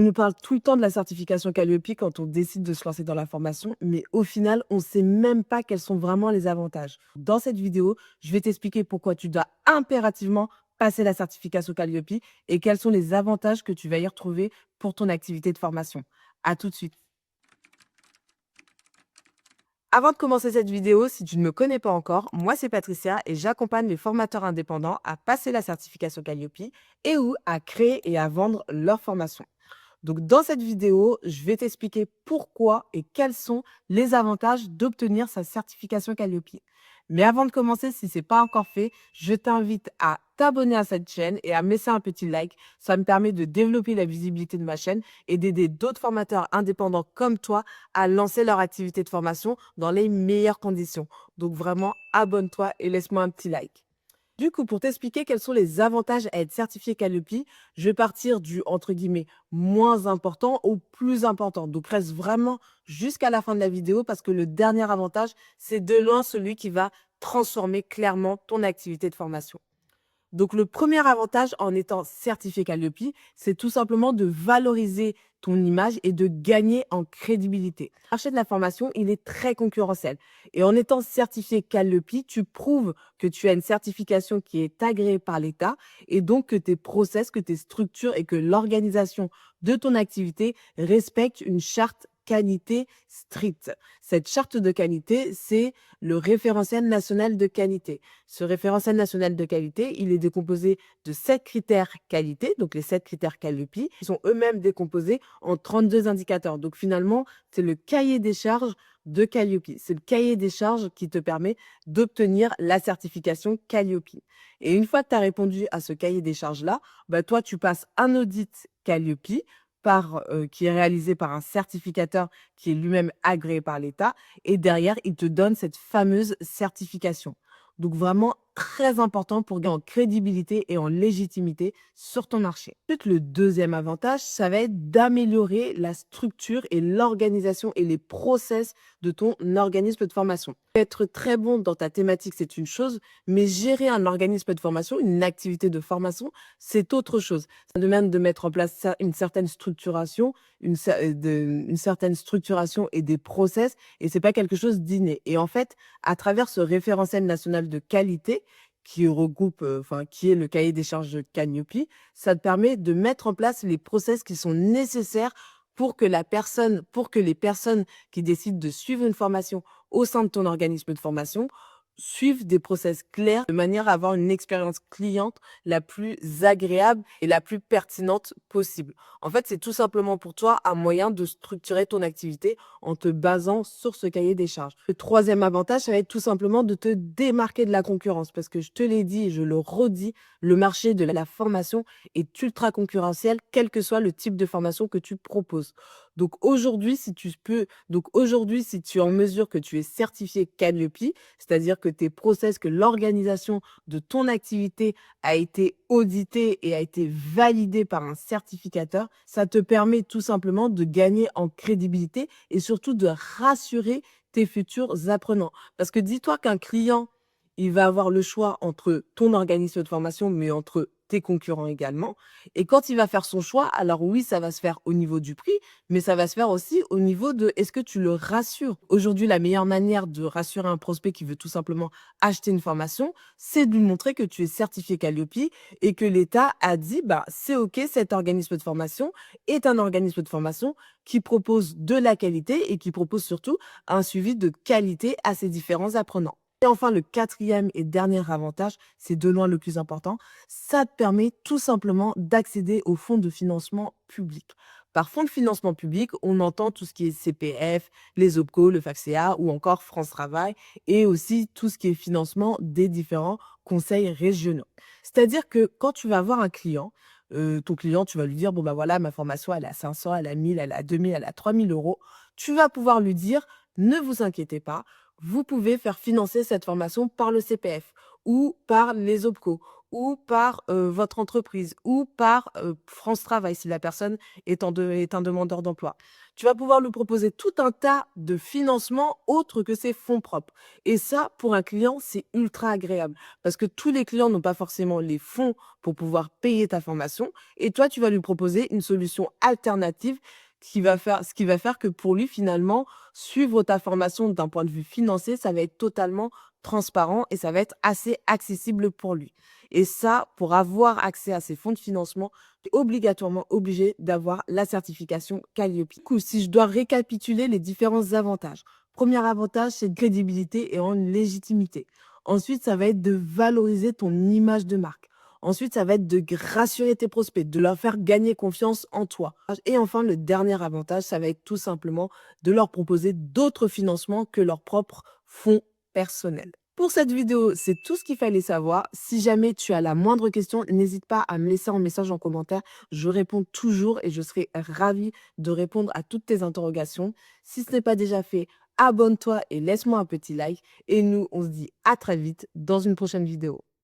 On nous parle tout le temps de la certification Calliope quand on décide de se lancer dans la formation, mais au final, on ne sait même pas quels sont vraiment les avantages. Dans cette vidéo, je vais t'expliquer pourquoi tu dois impérativement passer la certification Calliope et quels sont les avantages que tu vas y retrouver pour ton activité de formation. À tout de suite. Avant de commencer cette vidéo, si tu ne me connais pas encore, moi c'est Patricia et j'accompagne les formateurs indépendants à passer la certification Calliope et ou à créer et à vendre leur formation. Donc, dans cette vidéo, je vais t'expliquer pourquoi et quels sont les avantages d'obtenir sa certification Calliope. Mais avant de commencer, si ce n'est pas encore fait, je t'invite à t'abonner à cette chaîne et à me laisser un petit like. Ça me permet de développer la visibilité de ma chaîne et d'aider d'autres formateurs indépendants comme toi à lancer leur activité de formation dans les meilleures conditions. Donc vraiment, abonne-toi et laisse-moi un petit like. Du coup, pour t'expliquer quels sont les avantages à être certifié Calliope, je vais partir du, entre guillemets, moins important au plus important. Donc, reste vraiment jusqu'à la fin de la vidéo parce que le dernier avantage, c'est de loin celui qui va transformer clairement ton activité de formation. Donc, le premier avantage en étant certifié Calliope, c'est tout simplement de valoriser ton image et de gagner en crédibilité. Le marché de la formation, il est très concurrentiel. Et en étant certifié Calliope, tu prouves que tu as une certification qui est agréée par l'État et donc que tes process, que tes structures et que l'organisation de ton activité respectent une charte qualité stricte. Cette charte de qualité, c'est le référentiel national de qualité. Ce référentiel national de qualité, il est décomposé de 7 critères qualité, donc les 7 critères Calliope, qui sont eux-mêmes décomposés en 32 indicateurs. Donc finalement, c'est le cahier des charges de Calliope. C'est le cahier des charges qui te permet d'obtenir la certification Calliope. Et une fois que tu as répondu à ce cahier des charges-là, bah toi, tu passes un audit Calliope qui est réalisé par un certificateur qui est lui-même agréé par l'État. Et derrière, il te donne cette fameuse certification. Donc vraiment très important pour gagner en crédibilité et en légitimité sur ton marché. Ensuite, le deuxième avantage, ça va être d'améliorer la structure et l'organisation et les process de ton organisme de formation. Être très bon dans ta thématique, c'est une chose, mais gérer un organisme de formation, une activité de formation, c'est autre chose. Ça demande de mettre en place une certaine structuration, une certaine structuration et des process, et c'est pas quelque chose d'inné. Et en fait, à travers ce référentiel national de qualité qui regroupe, qui est le cahier des charges de Calliope, ça te permet de mettre en place les process qui sont nécessaires pour que les personnes qui décident de suivre une formation au sein de ton organisme de formation suivent des process clairs de manière à avoir une expérience cliente la plus agréable et la plus pertinente possible. En fait, c'est tout simplement pour toi un moyen de structurer ton activité en te basant sur ce cahier des charges. Le troisième avantage, ça va être tout simplement de te démarquer de la concurrence parce que je te l'ai dit et je le redis, le marché de la formation est ultra concurrentiel, quel que soit le type de formation que tu proposes. Donc aujourd'hui, si tu es en mesure que tu es certifié Calliope, c'est-à-dire que tes process, que l'organisation de ton activité a été auditée et a été validée par un certificateur, ça te permet tout simplement de gagner en crédibilité et surtout de rassurer tes futurs apprenants. Parce que dis-toi qu'un client, il va avoir le choix entre ton organisme de formation, mais entre tes concurrents également. Et quand il va faire son choix, alors oui, ça va se faire au niveau du prix, mais ça va se faire aussi au niveau de est-ce que tu le rassures? Aujourd'hui, la meilleure manière de rassurer un prospect qui veut tout simplement acheter une formation, c'est de lui montrer que tu es certifié Calliope et que l'État a dit, bah, c'est OK, cet organisme de formation est un organisme de formation qui propose de la qualité et qui propose surtout un suivi de qualité à ses différents apprenants. Et enfin, le quatrième et dernier avantage, c'est de loin le plus important, ça te permet tout simplement d'accéder aux fonds de financement public. Par fonds de financement public, on entend tout ce qui est CPF, les OPCO, le FAFSEA ou encore France Travail et aussi tout ce qui est financement des différents conseils régionaux. C'est-à-dire que quand tu vas voir un client, ton client, tu vas lui dire, bon ben voilà, ma formation, elle a 500, elle a 1000, elle a 2000, elle a 3000 euros. Tu vas pouvoir lui dire, ne vous inquiétez pas, vous pouvez faire financer cette formation par le CPF ou par les OPCO ou par votre entreprise ou par France Travail si la personne est un demandeur d'emploi. Tu vas pouvoir lui proposer tout un tas de financements autres que ses fonds propres. Et ça, pour un client, c'est ultra agréable parce que tous les clients n'ont pas forcément les fonds pour pouvoir payer ta formation. Et toi, tu vas lui proposer une solution alternative ce qui va faire que pour lui, finalement, suivre ta formation d'un point de vue financier, ça va être totalement transparent et ça va être assez accessible pour lui. Et ça, pour avoir accès à ces fonds de financement, tu es obligatoirement obligé d'avoir la certification Calliope. Du coup, si je dois récapituler les différents avantages. Premier avantage, c'est de crédibilité et en légitimité. Ensuite, ça va être de valoriser ton image de marque. Ensuite, ça va être de rassurer tes prospects, de leur faire gagner confiance en toi. Et enfin, le dernier avantage, ça va être tout simplement de leur proposer d'autres financements que leurs propres fonds personnels. Pour cette vidéo, c'est tout ce qu'il fallait savoir. Si jamais tu as la moindre question, n'hésite pas à me laisser un message en commentaire. Je réponds toujours et je serai ravie de répondre à toutes tes interrogations. Si ce n'est pas déjà fait, abonne-toi et laisse-moi un petit like. Et nous, on se dit à très vite dans une prochaine vidéo.